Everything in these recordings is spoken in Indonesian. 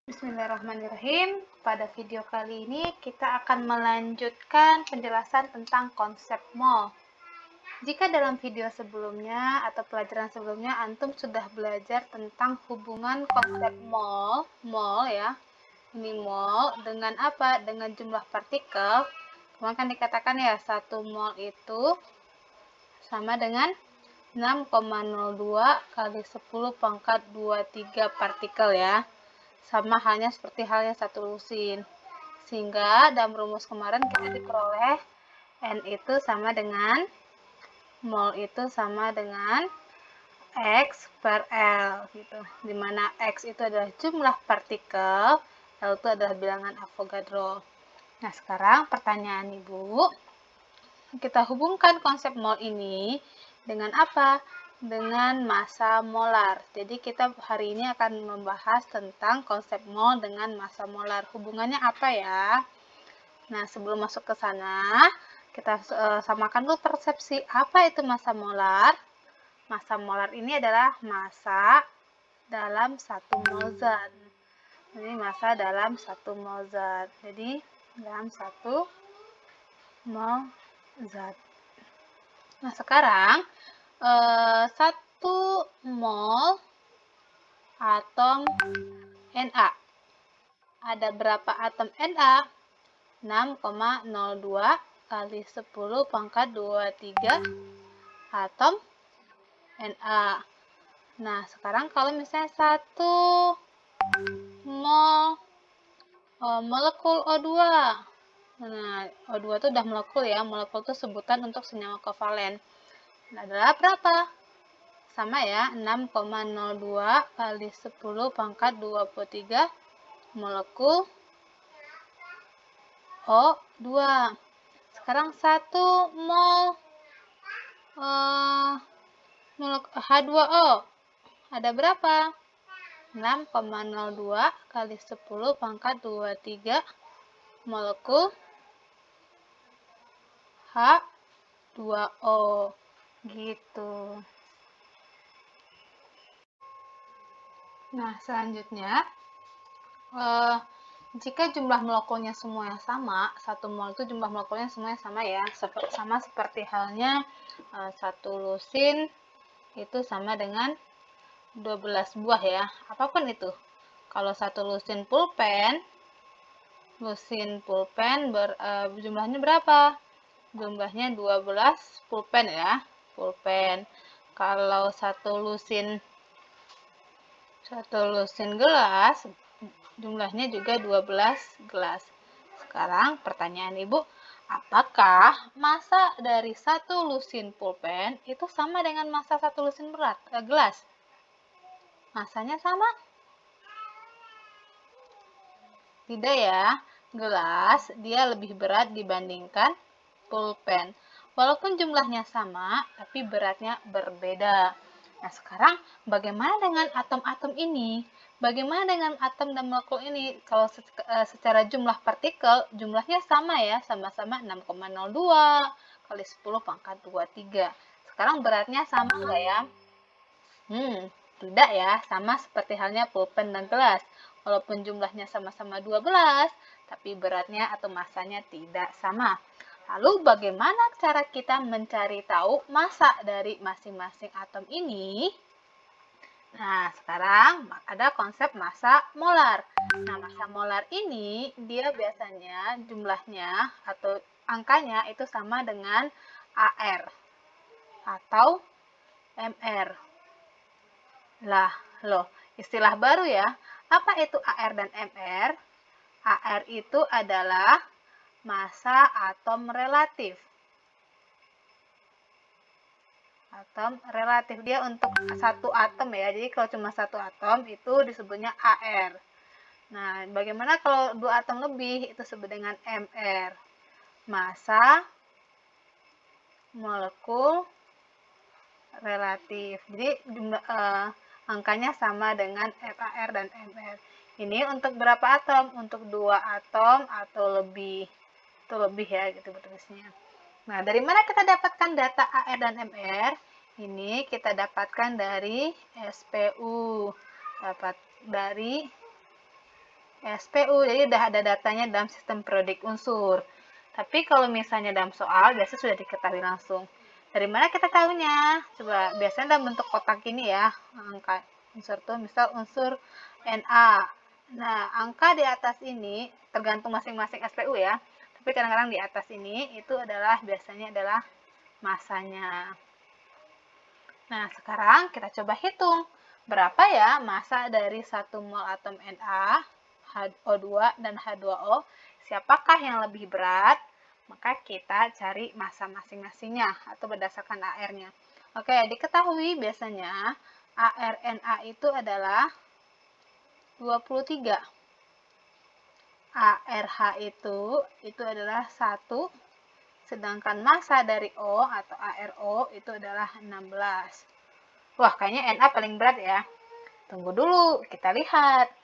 Bismillahirrahmanirrahim. Pada video kali ini kita akan melanjutkan penjelasan tentang konsep mol. Jika dalam video sebelumnya atau pelajaran sebelumnya antum sudah belajar tentang hubungan konsep mol ya. Ini mol dengan apa? Dengan jumlah partikel. Kemarin kan dikatakan ya, 1 mol itu sama dengan 6,02 kali 10 pangkat 23 partikel ya. Sama halnya seperti halnya satu lusin. Sehingga dalam rumus kemarin kita diperoleh N itu sama dengan mol itu sama dengan X per L gitu. Dimana X itu adalah jumlah partikel, L itu adalah bilangan Avogadro. Nah, sekarang pertanyaan Ibu, kita hubungkan konsep mol ini dengan apa? Dengan massa molar. Jadi kita hari ini akan membahas tentang konsep mol dengan massa molar. Hubungannya apa ya? Nah, sebelum masuk ke sana, kita samakan dulu persepsi. Apa itu massa molar? Massa molar ini adalah massa dalam 1 mol zat. Jadi massa dalam 1 mol zat. Jadi dalam 1 mol zat. Nah, sekarang 1 mol atom Na. Ada berapa atom Na? 6,02 kali 10 pangkat 23 atom Na. Nah, sekarang kalau misalnya 1 mol molekul O2. Nah, O2 itu udah molekul ya. Molekul itu sebutan untuk senyawa kovalen. Nah, adalah berapa? Sama ya, 6,02 kali 10 pangkat 23 molekul O2. Sekarang 1 mol H2O. Ada berapa? 6,02 kali 10 pangkat 23 molekul H2O. Gitu. Nah, selanjutnya, jika jumlah molekulnya semuanya sama, 1 mol itu jumlah molekulnya semuanya sama ya, sama seperti halnya 1 lusin itu sama dengan 12 buah ya, apapun itu. Kalau 1 lusin pulpen jumlahnya berapa? Jumlahnya 12 pulpen ya, pulpen. Kalau 1 lusin gelas, jumlahnya juga 12 gelas. Sekarang pertanyaan Ibu, apakah massa dari 1 lusin pulpen itu sama dengan massa 1 lusin gelas? Massanya sama? Tidak ya, gelas dia lebih berat dibandingkan pulpen. Walaupun jumlahnya sama, tapi beratnya berbeda. Nah, sekarang bagaimana dengan atom-atom ini? Bagaimana dengan atom dan molekul ini? Kalau secara jumlah partikel, jumlahnya sama ya, sama-sama 6,02 kali 10 pangkat 23. Sekarang beratnya sama nggak ya? Tidak ya, sama seperti halnya pulpen dan gelas. Walaupun jumlahnya sama-sama 12, tapi beratnya atau massanya tidak sama. Lalu bagaimana cara kita mencari tahu massa dari masing-masing atom ini? Nah, sekarang ada konsep massa molar. Nah, massa molar ini dia biasanya jumlahnya atau angkanya itu sama dengan AR atau MR. Lah, loh, istilah baru ya. Apa itu AR dan MR? AR itu adalah massa atom relatif. Atom relatif, dia untuk satu atom ya. Jadi kalau cuma satu atom itu disebutnya AR. Nah, bagaimana kalau 2 atom lebih? Itu disebut dengan MR. Massa molekul relatif. Jadi angkanya sama dengan FAR dan MR. Ini untuk berapa atom? Untuk 2 atom atau lebih. Itu lebih ya, gitu bertulisnya. Nah, dari mana kita dapatkan data AR dan MR? Ini kita dapatkan dari SPU. Dapat dari SPU. Jadi udah ada datanya dalam sistem periodik unsur. Tapi kalau misalnya dalam soal, biasanya sudah diketahui langsung. Dari mana kita tahunya? Coba, biasanya dalam bentuk kotak ini ya, angka unsur tuh, misal unsur Na. Nah, angka di atas ini, tergantung masing-masing SPU ya, tapi kadang-kadang di atas ini, itu adalah, biasanya adalah masanya. Nah, sekarang kita coba hitung. Berapa ya massa dari 1 mol atom Na, HO2, dan H2O? Siapakah yang lebih berat? Maka kita cari massa masing-masingnya atau berdasarkan AR-nya. Oke, diketahui biasanya ARNA itu adalah 23. ARH itu adalah 1, sedangkan massa dari O atau ARO itu adalah 16. Wah, kayaknya Na paling berat ya. Tunggu dulu, kita lihat.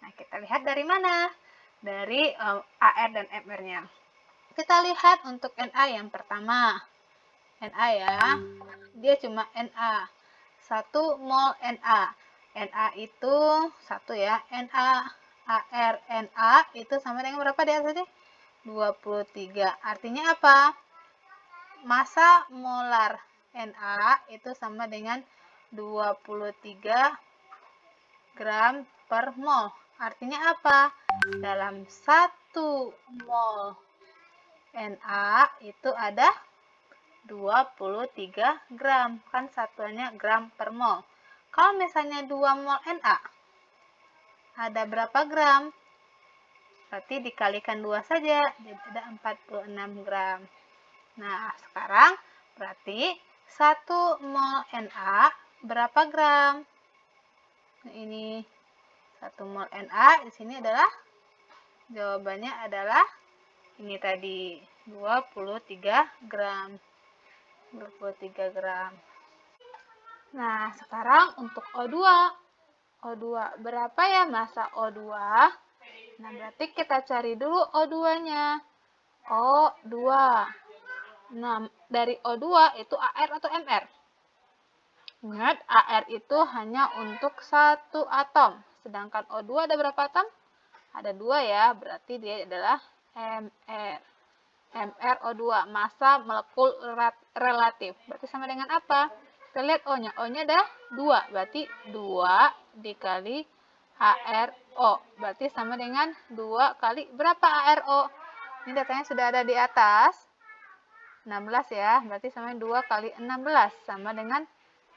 Nah, kita lihat dari mana? Dari AR dan MR-nya. Kita lihat untuk Na yang pertama. Na ya, dia cuma Na. 1 mol Na. Na itu 1 ya. Na, AR, Na itu sama dengan berapa di atas tadi? 23. Artinya apa? Massa molar Na itu sama dengan 23 gram per mol. Artinya apa? Dalam 1 mol Na itu ada 23 gram. Kan satuannya gram per mol. Kalau misalnya 2 mol Na, ada berapa gram? Berarti dikalikan 2 saja, jadi ada 46 gram. Nah, sekarang berarti 1 mol Na berapa gram? Nah, ini 1 mol Na, di sini adalah jawabannya adalah ini tadi 23 gram. 23 gram. Nah, sekarang untuk O2. O2 berapa ya massa O2? Nah, berarti kita cari dulu O2-nya. O2. Nah, dari O2 itu AR atau MR? Ingat, AR itu hanya untuk 1 atom. Sedangkan O2 ada berapa atom? Ada 2 ya, berarti dia adalah MR. MrO2, massa molekul relatif. Berarti sama dengan apa? Kita lihat O-nya. O-nya ada 2, berarti 2 dikali ARO. Berarti sama dengan 2 kali berapa ARO? Ini datanya sudah ada di atas. 16 ya, berarti sama 2 kali 16 sama dengan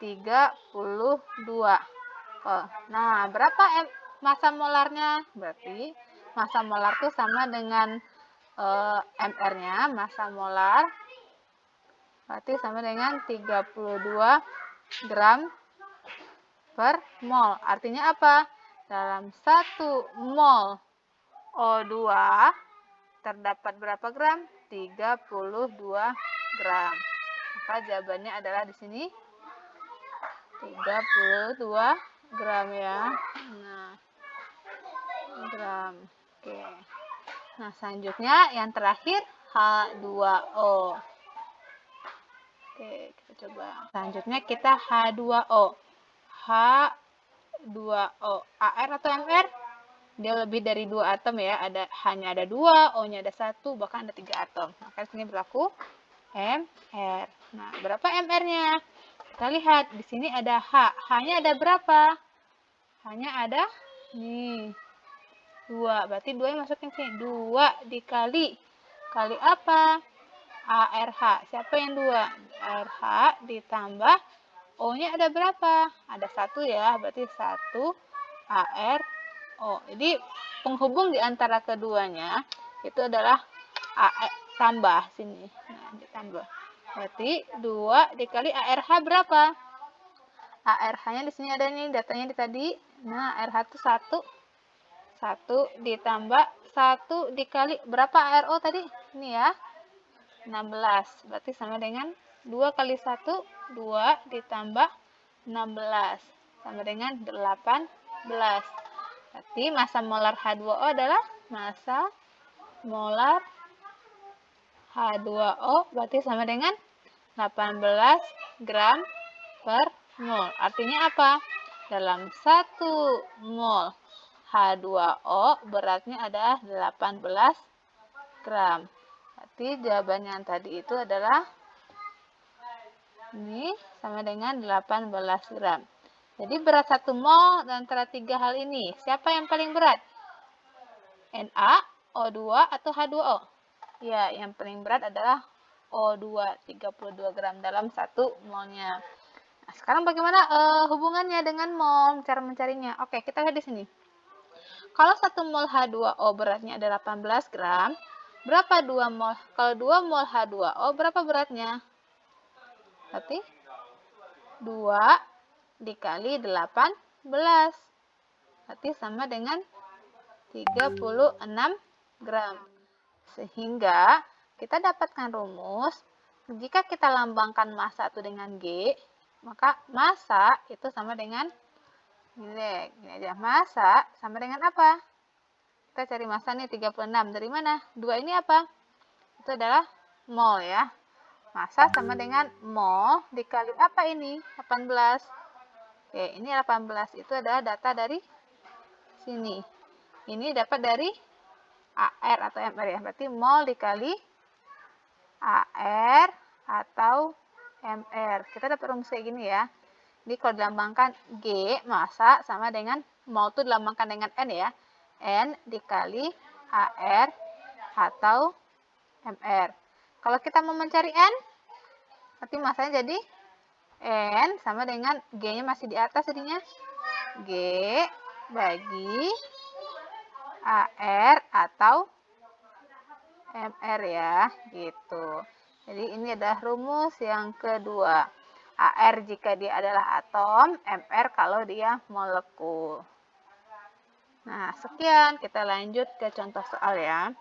32. Oh, nah, berapa massa molarnya? Berarti massa molar itu sama dengan MR-nya, massa molar, berarti sama dengan 32 gram per mol. Artinya apa? Dalam 1 mol O2 terdapat berapa gram? 32 gram. Maka jawabannya adalah di sini 32 gram ya. Nah, gram. Oke. Nah, selanjutnya yang terakhir H2O. Oke, kita coba. Selanjutnya kita H2O. H2O. AR atau MR? Dia lebih dari 2 atom ya. Hanya ada 2, O-nya ada 1, bahkan ada 3 atom. Maka di sini berlaku MR. Nah, berapa MR-nya? Kita lihat, di sini ada H. H-nya ada berapa? H-nya ada nih 2. Berarti 2 yang masukin sini. 2 dikali. Kali apa? ARH. Siapa yang 2? ARH ditambah O-nya ada berapa? Ada 1 ya. Berarti 1 ARO. Jadi penghubung di antara keduanya itu adalah tambah sini. Nah, ditambah. Berarti 2 dikali ARH berapa? ARH-nya di sini ada nih datanya di tadi. Nah, ARH itu 1. 1 ditambah 1 dikali berapa ARO tadi? Ini ya. 16. Berarti sama dengan 2 kali 1, 2 ditambah 16. Sama dengan 18. Berarti massa molar H2O adalah massa molar H2O. Berarti sama dengan 18 gram per mol. Artinya apa? Dalam 1 mol H2O beratnya adalah 18 gram. Berarti jawaban yang tadi itu adalah ini sama dengan 18 gram. Jadi berat 1 mol antara 3 hal ini. Siapa yang paling berat? Na, O2, atau H2O? Ya, yang paling berat adalah O2, 32 gram dalam 1 molnya. Nah, sekarang bagaimana hubungannya dengan mol, cara mencarinya? Oke, kita lihat di sini. Kalau 1 mol H2O beratnya ada 18 gram, berapa 2 mol? Kalau 2 mol H2O, berapa beratnya? Berarti 2 dikali 18. Berarti sama dengan 36 gram. Sehingga kita dapatkan rumus, jika kita lambangkan massa itu dengan G, maka massa itu sama dengan gini aja. Massa sama dengan apa? Kita cari massa nih 36. Dari mana? 2 ini apa? Itu adalah mol ya. Massa sama dengan mol dikali apa ini? 18. Oke, ini 18 itu adalah data dari sini. Ini dapat dari AR atau MR ya. Berarti mol dikali AR atau MR. Kita dapat rumus kayak gini ya. Jadi kalau dilambangkan G, massa sama dengan mol itu dilambangkan dengan N ya. N dikali AR atau MR. Kalau kita mau mencari N, berarti massanya jadi N sama dengan G-nya masih di atas jadinya. G bagi AR atau MR ya, gitu. Jadi ini adalah rumus yang kedua. AR jika dia adalah atom, MR kalau dia molekul. Nah, sekian. Kita lanjut ke contoh soal ya.